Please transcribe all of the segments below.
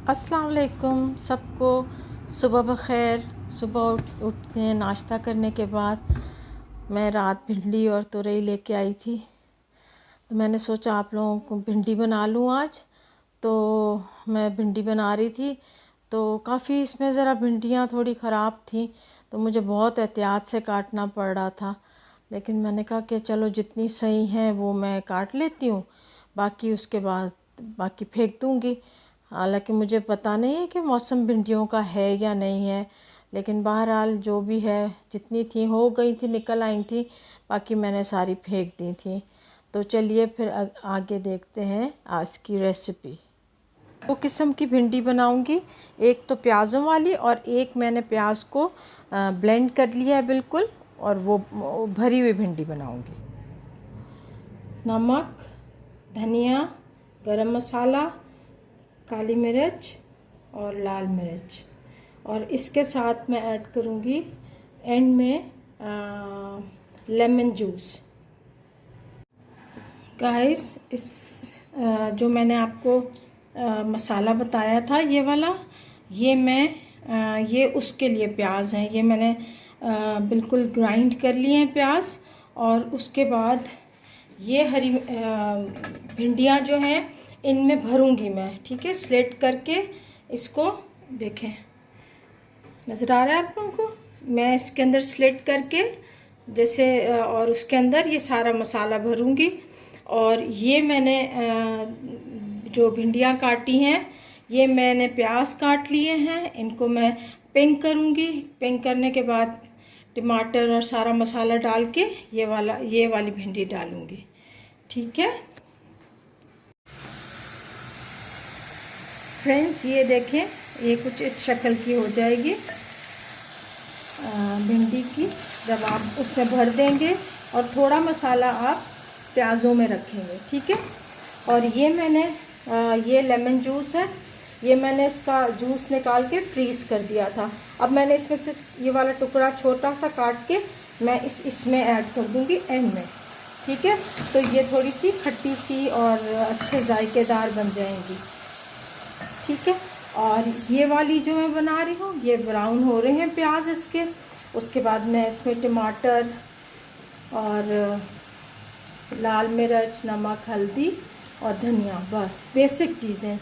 अस्सलाम वालेकुम सबको। सुबह बख़ैर। उठ के नाश्ता करने के बाद मैं रात भिंडी और तुरई लेके आई थी, तो मैंने सोचा आप लोगों को भिंडी बना लूँ आज। तो मैं भिंडी बना रही थी, तो काफ़ी इसमें ज़रा भिंडियाँ थोड़ी ख़राब थी, तो मुझे बहुत एहतियात से काटना पड़ रहा था। लेकिन मैंने कहा कि चलो जितनी सही हैं वो मैं काट लेती हूँ, बाकी उसके बाद बाकी फेंक दूँगी। हालांकि मुझे पता नहीं है कि मौसम भिंडियों का है या नहीं है, लेकिन बहरहाल जो भी है, जितनी थी हो गई थी, निकल आई थी, बाकी मैंने सारी फेंक दी थी। तो चलिए फिर आगे देखते हैं आज की रेसिपी। दो किस्म की भिंडी बनाऊंगी, एक तो प्याज़ों वाली और एक मैंने प्याज को ब्लेंड कर लिया है बिल्कुल, और वो भरी हुई भिंडी बनाऊंगी। नमक, धनिया, गरम मसाला, काली मिर्च और लाल मिर्च, और इसके साथ मैं ऐड करूँगी एंड में लेमन जूस। गाइस, जो मैंने आपको मसाला बताया था ये वाला, ये उसके लिए प्याज हैं, ये मैंने बिल्कुल ग्राइंड कर लिए हैं प्याज। और उसके बाद ये हरी भिंडियाँ जो हैं इनमें भरूंगी मैं, ठीक है, स्लेट करके। इसको देखें, नज़र आ रहा है आप लोगों को? मैं इसके अंदर स्लेट करके जैसे, और उसके अंदर ये सारा मसाला भरूंगी। और ये मैंने जो भिंडियाँ काटी हैं, ये मैंने प्याज काट लिए हैं, इनको मैं पिंक करूंगी। पिंक करने के बाद टमाटर और सारा मसाला डाल के ये वाली भिंडी डालूंगी, ठीक है फ्रेंड्स। ये देखें, ये कुछ इस शक्ल की हो जाएगी भिंडी की, जब आप उसमें भर देंगे और थोड़ा मसाला आप प्याज़ों में रखेंगे, ठीक है। और ये मैंने ये लेमन जूस है, ये मैंने इसका जूस निकाल के फ्रीज़ कर दिया था। अब मैंने इसमें से ये वाला टुकड़ा छोटा सा काट के मैं इसमें ऐड कर दूँगी एंड में, ठीक है। तो ये थोड़ी सी खट्टी सी और अच्छे जायकेदार बन जाएंगी, ठीक है। और ये वाली जो मैं बना रही हूँ, ये ब्राउन हो रहे हैं प्याज इसके। उसके बाद मैं इसमें टमाटर और लाल मिर्च, नमक, हल्दी और धनिया, बस बेसिक चीज़ें,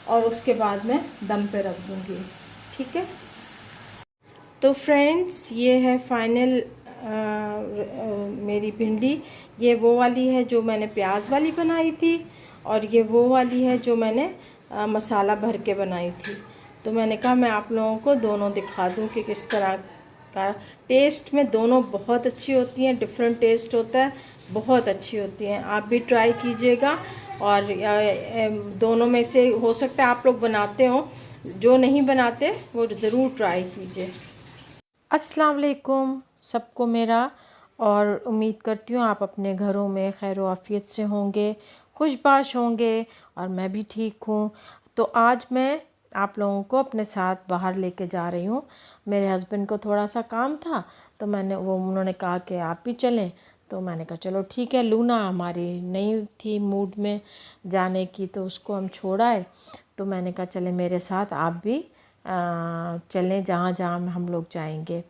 और उसके बाद मैं दम पे रख दूँगी, ठीक है। तो फ्रेंड्स, ये है फाइनल मेरी भिंडी। ये वो वाली है जो मैंने प्याज वाली बनाई थी, और ये वो वाली है जो मैंने मसाला भर के बनाई थी। तो मैंने कहा मैं आप लोगों को दोनों दिखा दूं कि किस तरह का टेस्ट में दोनों बहुत अच्छी होती हैं, डिफरेंट टेस्ट होता है, बहुत अच्छी होती हैं। आप भी ट्राई कीजिएगा, और दोनों में से हो सकता है आप लोग बनाते हो, जो नहीं बनाते वो ज़रूर ट्राई कीजिए। अस्सलाम वालेकुम सबको मेरा, और उम्मीद करती हूँ आप अपने घरों में खैर व आफियत से होंगे, खुशबाश होंगे, और मैं भी ठीक हूँ। तो आज मैं आप लोगों को अपने साथ बाहर लेके जा रही हूँ। मेरे हस्बैंड को थोड़ा सा काम था, तो उन्होंने कहा कि आप भी चलें। तो मैंने कहा चलो ठीक है। लूना हमारी नहीं थी मूड में जाने की, तो उसको हम छोड़ आए। तो मैंने कहा चले मेरे साथ आप भी चलें जहाँ जहाँ हम लोग जाएंगे।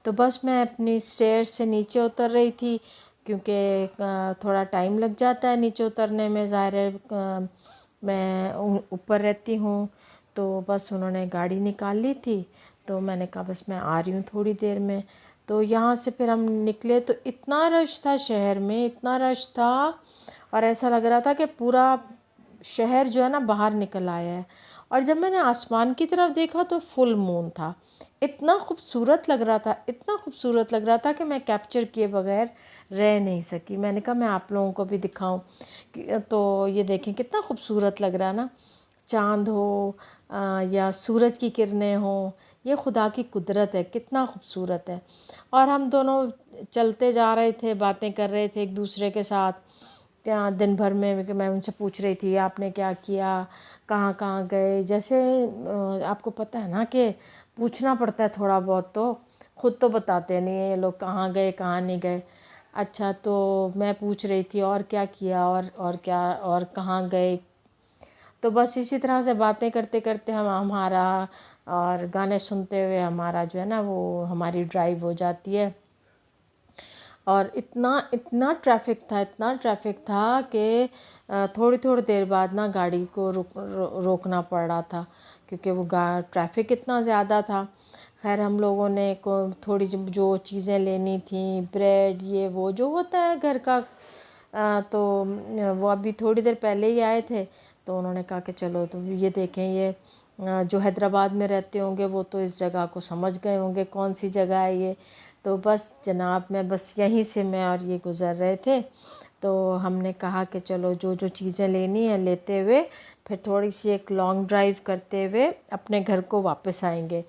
तो बस मैं अपनी स्टेयर्स से नीचे उतर रही थी, क्योंकि थोड़ा टाइम लग जाता है नीचे उतरने में, ज़ाहिर है मैं ऊपर रहती हूँ। तो बस उन्होंने गाड़ी निकाल ली थी, तो मैंने कहा बस मैं आ रही हूँ थोड़ी देर में। तो यहाँ से फिर हम निकले, तो इतना रश था शहर में, इतना रश था, और ऐसा लग रहा था कि पूरा शहर जो है ना बाहर निकल आया है। और जब मैंने आसमान की तरफ देखा तो फुल मून था। इतना खूबसूरत लग रहा था, इतना खूबसूरत लग रहा था कि मैं कैप्चर किए बगैर रह नहीं सकी। मैंने कहा मैं आप लोगों को भी दिखाऊं। तो ये देखें कितना खूबसूरत लग रहा है ना, चाँद हो या सूरज की किरणें हो, ये खुदा की कुदरत है, कितना खूबसूरत है। और हम दोनों चलते जा रहे थे, बातें कर रहे थे एक दूसरे के साथ। क्या दिन भर में मैं उनसे पूछ रही थी आपने क्या किया, कहाँ कहाँ गए। जैसे आपको पता है ना कि पूछना पड़ता है थोड़ा बहुत, तो ख़ुद तो बताते नहीं है ये लोग कहाँ गए कहाँ नहीं गए। अच्छा, तो मैं पूछ रही थी और क्या किया, और क्या, और कहाँ गए। तो बस इसी तरह से बातें करते करते हम हमारा और गाने सुनते हुए हमारा जो है ना वो हमारी ड्राइव हो जाती है। और इतना इतना ट्रैफिक था कि थोड़ी थोड़ी देर बाद ना गाड़ी को रोकना पड़ रहा था, क्योंकि वो ट्रैफिक इतना ज़्यादा था। खैर हम लोगों ने को थोड़ी जो चीज़ें लेनी थी, ब्रेड ये वो जो होता है घर का, तो वो अभी थोड़ी देर पहले ही आए थे। तो उन्होंने कहा कि चलो तो ये देखें, ये जो हैदराबाद में रहते होंगे वो तो इस जगह को समझ गए होंगे कौन सी जगह है ये। तो बस जनाब मैं बस यहीं से मैं और ये गुज़र रहे थे। तो हमने कहा कि चलो जो जो चीज़ें लेनी है लेते हुए फिर थोड़ी सी एक लॉन्ग ड्राइव करते हुए अपने घर को वापस आएंगे,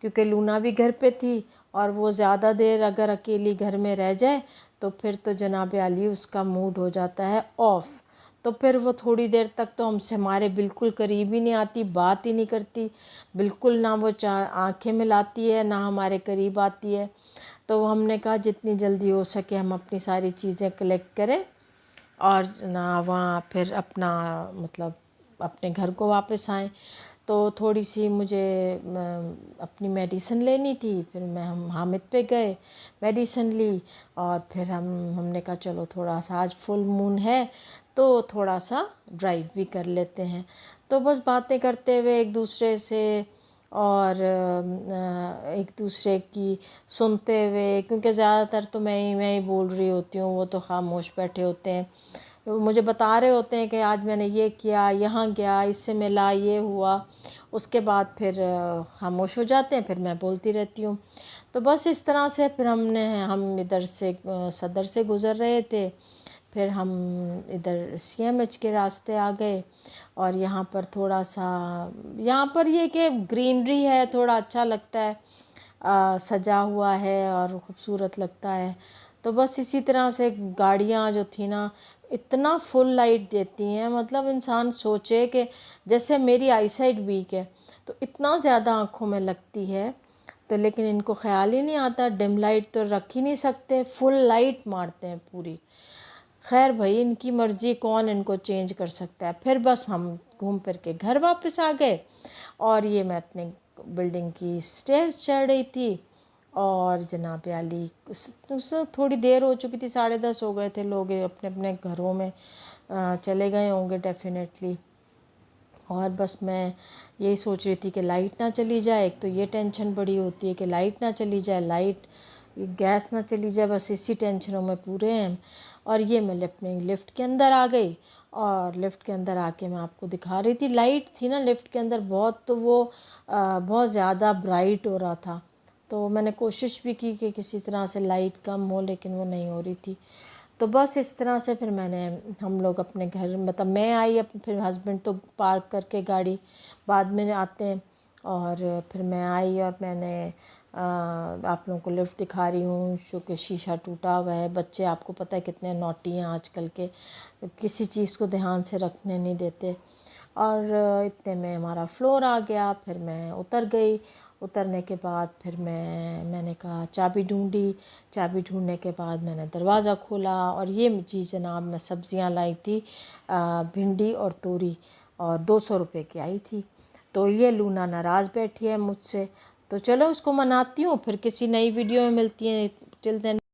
क्योंकि लूना भी घर पे थी और वो ज़्यादा देर अगर अकेली घर में रह जाए तो फिर तो जनाब आली उसका मूड हो जाता है ऑफ़। तो फिर वो थोड़ी देर तक तो हमसे हमारे बिल्कुल करीब ही नहीं आती, बात ही नहीं करती बिल्कुल, ना वो आंखें मिलाती है ना हमारे करीब आती है। तो हमने कहा जितनी जल्दी हो सके हम अपनी सारी चीज़ें कलेक्ट करें और ना वहाँ फिर अपना मतलब अपने घर को वापस आएँ। तो थोड़ी सी मुझे अपनी मेडिसिन लेनी थी, फिर हम हामिद पे गए, मेडिसिन ली और फिर हमने कहा चलो थोड़ा सा आज फुल मून है तो थोड़ा सा ड्राइव भी कर लेते हैं। तो बस बातें करते हुए एक दूसरे से और एक दूसरे की सुनते हुए, क्योंकि ज़्यादातर तो मैं ही बोल रही होती हूँ, वो तो खामोश बैठे होते हैं। तो मुझे बता रहे होते हैं कि आज मैंने ये किया, यहाँ गया, इससे मिला, ये हुआ। उसके बाद फिर खामोश हो जाते हैं, फिर मैं बोलती रहती हूँ। तो बस इस तरह से फिर हम इधर से सदर से गुज़र रहे थे, फिर हम इधर CMH के रास्ते आ गए। और यहाँ पर थोड़ा सा यहाँ पर ये कि ग्रीनरी है, थोड़ा अच्छा लगता है, सजा हुआ है और ख़ूबसूरत लगता है। तो बस इसी तरह से गाड़ियाँ जो थी ना इतना फुल लाइट देती हैं, मतलब इंसान सोचे कि जैसे मेरी आईसाइट वीक है तो इतना ज़्यादा आँखों में लगती है, तो लेकिन इनको ख़्याल ही नहीं आता डिम लाइट तो रख ही नहीं सकते, फुल लाइट मारते हैं पूरी। खैर भाई इनकी मर्ज़ी, कौन इनको चेंज कर सकता है। फिर बस हम घूम फिर के घर वापस आ गए और ये मैं अपने बिल्डिंग की स्टेयर्स चढ़ रही थी और जनाब आली उससे थोड़ी देर हो चुकी थी, 10:30 हो गए थे, लोग अपने अपने घरों में चले गए होंगे डेफिनेटली। और बस मैं यही सोच रही थी कि लाइट ना चली जाए, एक तो ये टेंशन बड़ी होती है कि लाइट ना चली जाए, लाइट गैस ना चली जाए, बस इसी टेंशनों में पूरे हैं। और ये मैं अपने लिफ्ट के अंदर आ गई और लिफ्ट के अंदर आके मैं आपको दिखा रही थी, लाइट थी ना लिफ्ट के अंदर बहुत, तो वो बहुत ज़्यादा ब्राइट हो रहा था। तो मैंने कोशिश भी की कि किसी तरह से लाइट कम हो, लेकिन वो नहीं हो रही थी। तो बस इस तरह से फिर हम लोग अपने घर, मतलब मैं आई, फिर हस्बैंड तो पार्क करके गाड़ी बाद में आते हैं, और फिर मैं आई और मैंने आप लोगों को लिफ्ट दिखा रही हूँ जो कि शीशा टूटा हुआ है। बच्चे आपको पता है कितने नॉटी हैं आजकल के, किसी चीज़ को ध्यान से रखने नहीं देते। और इतने में हमारा फ्लोर आ गया, फिर मैं उतर गई। उतरने के बाद फिर मैंने कहा चाबी ढूंढी, चाबी ढूंढने के बाद मैंने दरवाज़ा खोला और ये जी जनाब मैं सब्ज़ियां लाई थी, भिंडी और तोरी, और 200 रुपये की आई थी। तो ये लूना नाराज़ बैठी है मुझसे, तो चलो उसको मनाती हूँ, फिर किसी नई वीडियो में मिलती है। Till then